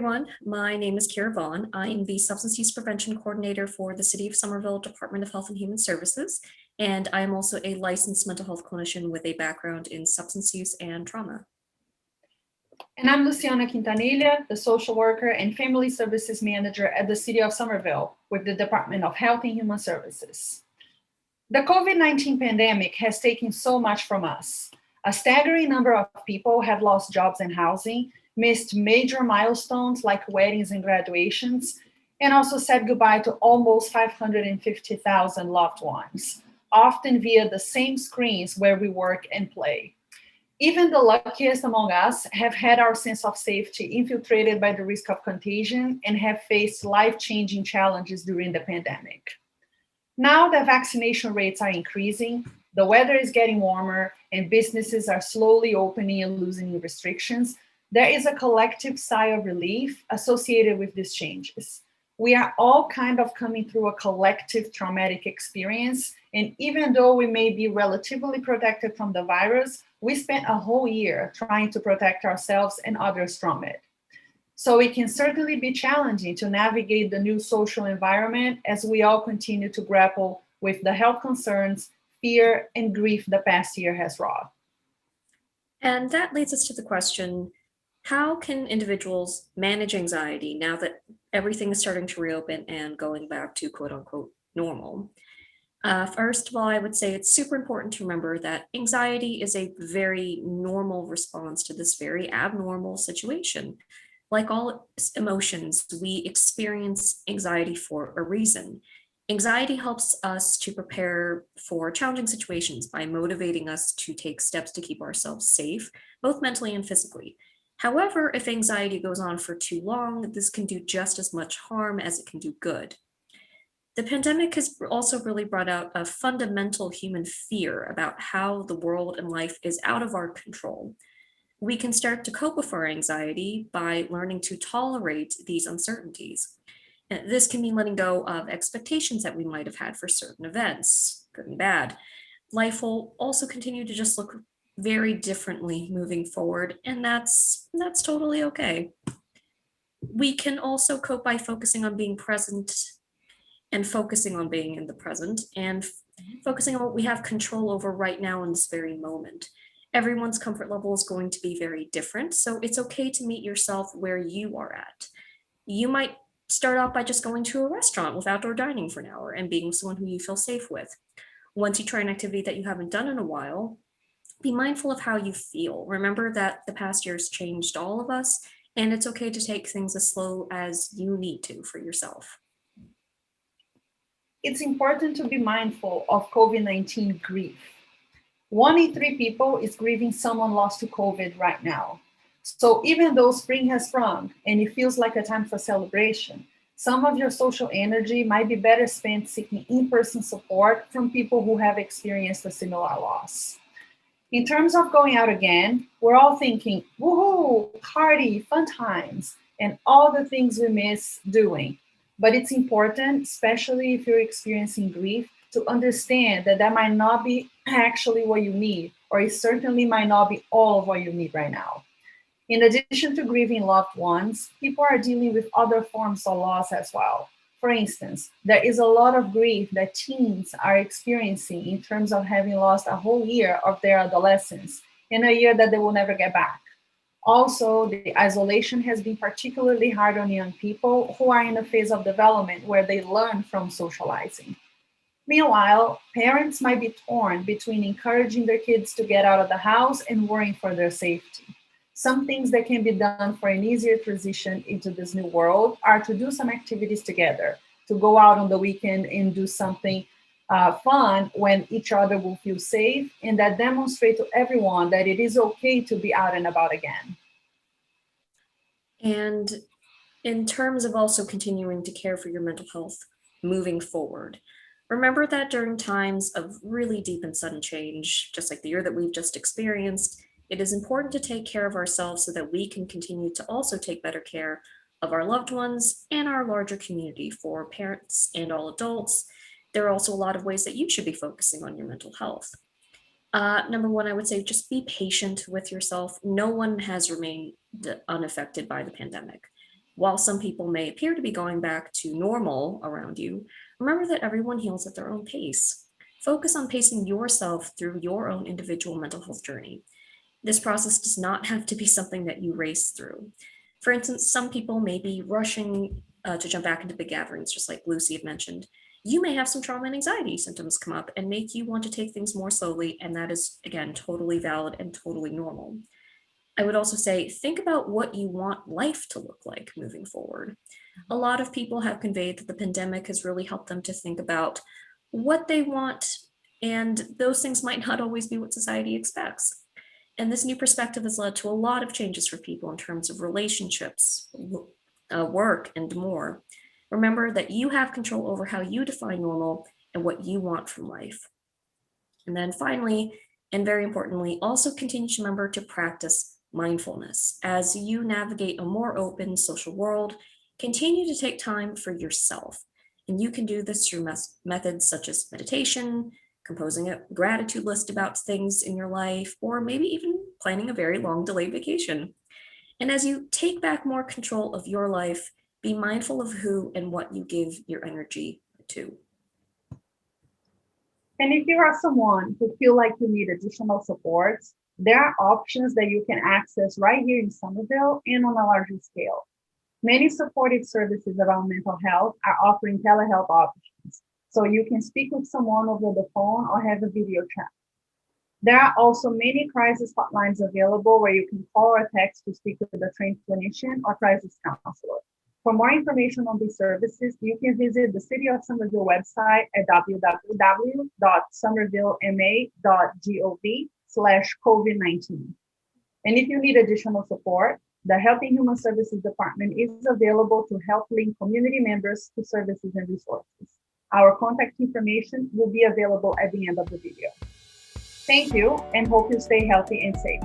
everyone. My name is Kira Vaughan. I am the Substance Use Prevention Coordinator for the City of Somerville Department of Health and Human Services, and I am also a licensed mental health clinician with a background in substance use and trauma. And I'm Luciana Quintanilha, the Social Worker and Family Services Manager at the City of Somerville with the Department of Health and Human Services. The COVID-19 pandemic has taken so much from us. A staggering number of people have lost jobs and housing, missed major milestones like weddings and graduations, and also said goodbye to almost 550,000 loved ones, often via the same screens where we work and play. Even the luckiest among us have had our sense of safety infiltrated by the risk of contagion and have faced life-changing challenges during the pandemic. Now that vaccination rates are increasing, the weather is getting warmer, and businesses are slowly opening and loosening restrictions, there is a collective sigh of relief associated with these changes. We are all kind of coming through a collective traumatic experience, and even though we may be relatively protected from the virus, we spent a whole year trying to protect ourselves and others from it. So it can certainly be challenging to navigate the new social environment as we all continue to grapple with the health concerns, fear, and grief the past year has wrought. And that leads us to the question, how can individuals manage anxiety now that everything is starting to reopen and going back to quote unquote normal? First of all, I would say it's super important to remember that anxiety is a very normal response to this very abnormal situation. Like all emotions, we experience anxiety for a reason. Anxiety helps us to prepare for challenging situations by motivating us to take steps to keep ourselves safe, both mentally and physically. However, if anxiety goes on for too long, this can do just as much harm as it can do good. The pandemic has also really brought out a fundamental human fear about how the world and life is out of our control. We can start to cope with our anxiety by learning to tolerate these uncertainties. And this can mean letting go of expectations that we might have had for certain events, good and bad. Life will also continue to just look very differently moving forward, and that's totally okay. We can also cope by focusing on being present and focusing on being in the present and focusing on what we have control over right now in this very moment. Everyone's comfort level is going to be very different, so it's okay to meet yourself where you are at. You might start out by just going to a restaurant with outdoor dining for an hour and being with someone who you feel safe with. Once you try an activity that you haven't done in a while, be mindful of how you feel. Remember that the past year's changed all of us, and it's okay to take things as slow as you need to for yourself. It's important to be mindful of COVID-19 grief. 1 in 3 people is grieving someone lost to COVID right now. So even though spring has sprung and it feels like a time for celebration, some of your social energy might be better spent seeking in-person support from people who have experienced a similar loss. In terms of going out again, we're all thinking, woohoo, party, fun times, and all the things we miss doing. But it's important, especially if you're experiencing grief, to understand that that might not be actually what you need, or it certainly might not be all of what you need right now. In addition to grieving loved ones, people are dealing with other forms of loss as well. For instance, there is a lot of grief that teens are experiencing in terms of having lost a whole year of their adolescence and a year that they will never get back. Also, the isolation has been particularly hard on young people who are in a phase of development where they learn from socializing. Meanwhile, parents might be torn between encouraging their kids to get out of the house and worrying for their safety. Some things that can be done for an easier transition into this new world are to do some activities together, to go out on the weekend and do something fun when each other will feel safe, and that demonstrate to everyone that it is okay to be out and about again. And in terms of also continuing to care for your mental health moving forward, remember that during times of really deep and sudden change, just like the year that we've just experienced, it is important to take care of ourselves so that we can continue to also take better care of our loved ones and our larger community. For parents and all adults, there are also a lot of ways that you should be focusing on your mental health. Number one, I would say just be patient with yourself. No one has remained unaffected by the pandemic. While some people may appear to be going back to normal around you, remember that everyone heals at their own pace. Focus on pacing yourself through your own individual mental health journey. This process does not have to be something that you race through. For instance, some people may be rushing to jump back into big gatherings, just like Lucy had mentioned. You may have some trauma and anxiety symptoms come up and make you want to take things more slowly, and that is, again, totally valid and totally normal. I would also say, think about what you want life to look like moving forward. A lot of people have conveyed that the pandemic has really helped them to think about what they want, and those things might not always be what society expects. And this new perspective has led to a lot of changes for people in terms of relationships, work, and more. Remember that you have control over how you define normal and what you want from life. And then finally, and very importantly, also continue to remember to practice mindfulness. As you navigate a more open social world, continue to take time for yourself. And you can do this through methods such as meditation, composing a gratitude list about things in your life, or maybe even planning a very long delayed vacation. And as you take back more control of your life, be mindful of who and what you give your energy to. And if you are someone who feel like you need additional support, there are options that you can access right here in Somerville and on a larger scale. Many supportive services around mental health are offering telehealth options, so you can speak with someone over the phone or have a video chat. There are also many crisis hotlines available where you can call or text to speak with a trained clinician or crisis counselor. For more information on these services, you can visit the City of Somerville website at www.somervillema.gov/COVID-19. And if you need additional support, the Health and Human Services Department is available to help link community members to services and resources. Our contact information will be available at the end of the video. Thank you, and hope you stay healthy and safe.